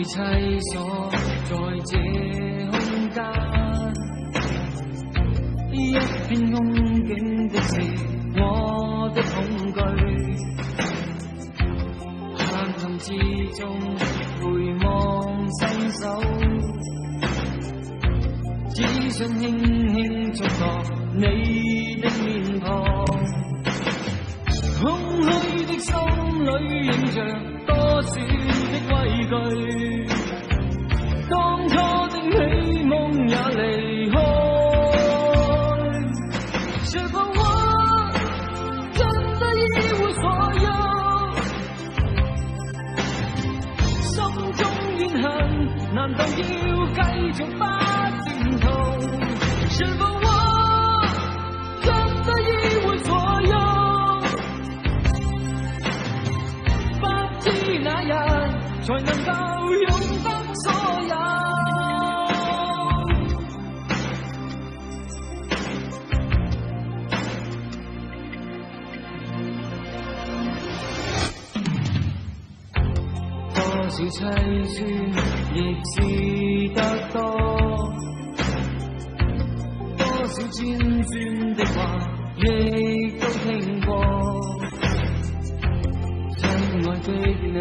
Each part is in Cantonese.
會棲所在這空間，一片空境的是我的恐懼，黑暗之中回望伸手，只想輕輕觸覺你的面龐，空虛的心裏映着多少的畏懼，當初的美夢也離開，是否我真的一無所有？心中怨恨難道要繼續不斷痛？是否我真的一無所有？不知哪日才能夠擁得所有。多少凄酸亦是得多，多少尖酸的話亦都聽過，親愛的你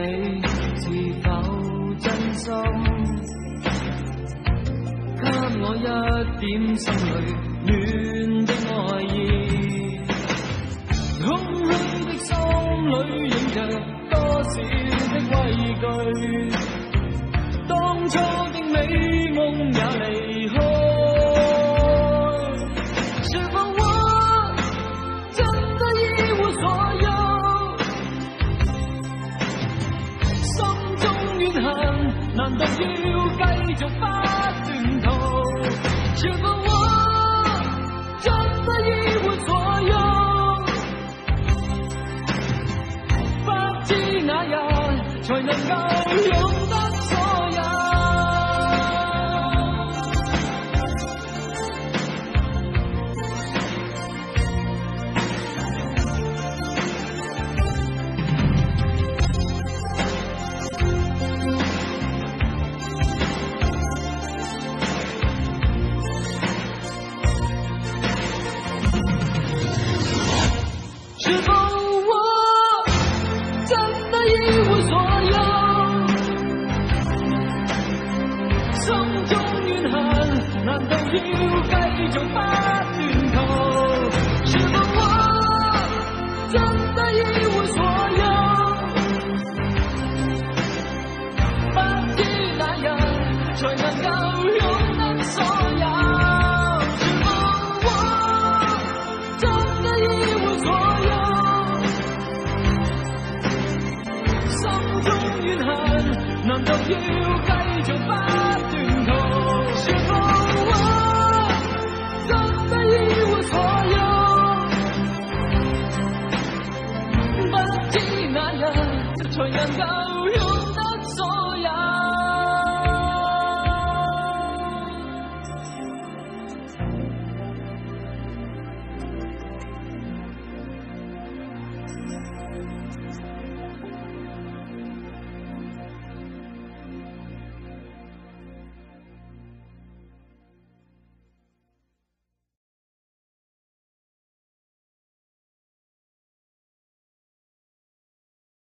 是否真心？給我一點心裏暖的愛意，空虛的心裏映着多少的畏懼，當初的美夢也離開，是否我真的一無所有？心中怨恨難道要繼續不斷逃？是否我真的一無所有？不知哪日才能夠擁得所有。是否我真的一無所有？心中怨恨難道要繼續不斷逃？是否我真的一無所有？不知哪日才能夠擁得所有？難道要繼續不斷逃？是否我真的一無所有？不知哪日才能夠擁得所有？